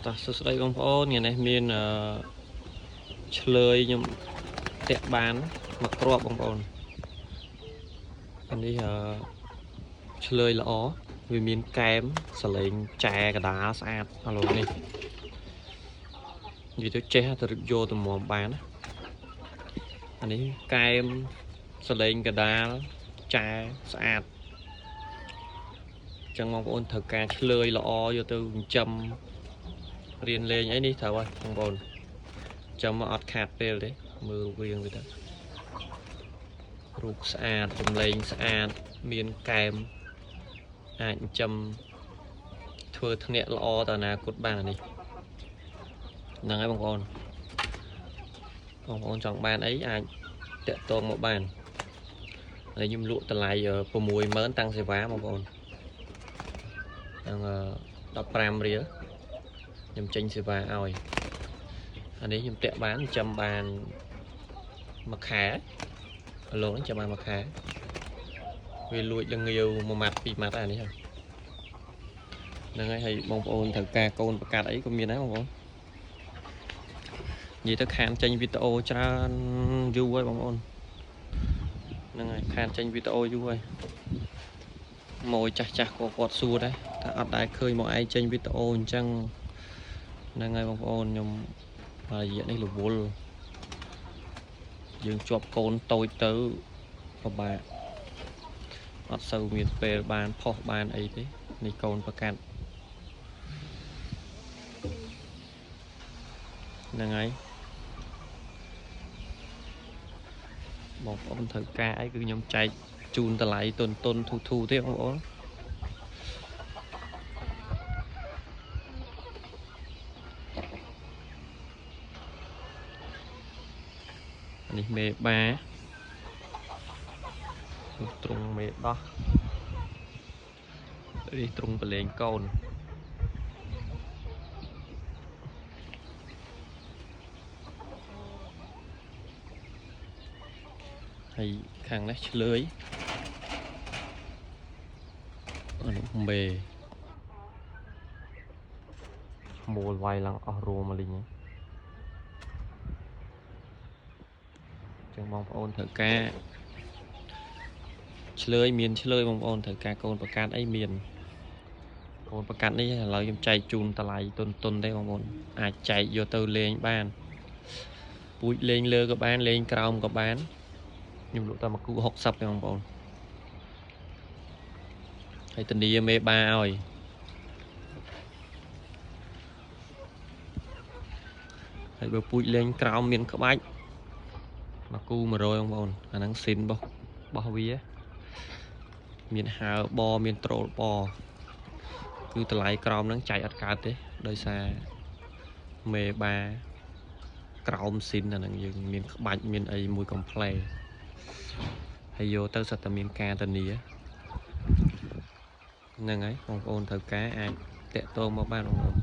តោះសួស្តីបងប្អូនថ្ងៃនេះមានឆ្លើយខ្ញុំតាក់បានមកគ្រាប់បងប្អូននេះឆ្លើយល្អវាមានកែមសលេងចែកដាលស្អាតឥឡូវនេះនិយាយទៅចេះទៅរឹបយកទៅមុំបានណាអានេះកែមសលេងកដាលចែស្អាតចឹងបងប្អូនត្រូវការឆ្លើយល្អយកទៅចិញ្ចឹមរៀនលេងអីនេះត្រូវហើយបងប្អូនចាំមកអត់ខាតពេលទេមើលរូបរាងវាទៅរូបស្អាតចម្លែងស្អាតមានកែមអាចចិញ្ចឹមធ្វើធ្នាក់ល្អទៅអនាគតបាននេះហ្នឹងហើយបងប្អូនចង់បានអីអាចតាក់ទងមកបានហើយខ្ញុំលក់តម្លៃ60000តាំងសេវាបងប្អូនហ្នឹង15រៀលខ្ញុំចេញសេវាឲ្យអានេះខ្ញុំតាក់បានចាំបានមួយខែលោកនេះចាំបានមួយខែវាលួចលងាវមួយម៉ាត់ពីរម៉ាត់អានេះហ្នឹងហើយបងប្អូនត្រូវការកូនប្រកាសអីក៏មានដែរបងប្អូននិយាយទៅខានចេញវីដេអូច្រើនយូរហើយបងប្អូនហ្នឹងហើយខានចេញវីដេអូយូរហើយមកចាស់ក៏គាត់សួរដែរថាអត់ដែលឃើញមកឯងចេញវីដេអូអញ្ចឹងហ្នឹងហើយបងប្អូនខ្ញុំរយៈនេះរវល់យើងជាប់កូនតូចទៅពិបាកអត់សូវមានពេលបានផុសបានអីទេនេះកូនប្រកាសហ្នឹងហើយបងប្អូនត្រូវការអីគឺខ្ញុំចែកជូនតម្លៃតុនធូទេបងប្អូននេះមេបាទ្រង់មេដោះនេះទ្រង់ប្រឡែងកូនហើយខាងនេះឆ្លើយអានេះមេមូលវាយឡើងអស់រួមមកលីងចឹងបងប្អូនត្រូវការឆ្លើយមានឆ្លើយបងប្អូនត្រូវការកូនប្រកាសអីមានកូនប្រកាសនេះឥឡូវខ្ញុំចែកជូនតម្លៃតុនទេបងប្អូនអាចចែកយកទៅលេងបានពូជលេងលើក៏បានលេងក្រោមក៏បានខ្ញុំលក់តែមួយគូ60ទេបងប្អូនហើយធានាមេបាឲ្យហើយបើពូជលេងក្រោមមានក្បាច់មកគូ100បងប្អូនអាហ្នឹងស៊ីនរបស់វាមានហើបមានត្រូលបគឺតម្លៃក្រោមហ្នឹងចែកអត់កើតទេដោយសារមេបាក្រោមស៊ីនអាហ្នឹងយើងមានក្បាច់មានអីមួយកំ pl ែហើយយកទៅសិតតែមានការធានាហ្នឹងហើយបងប្អូនត្រូវការអាចតាក់ទងមកបានបងប្អូន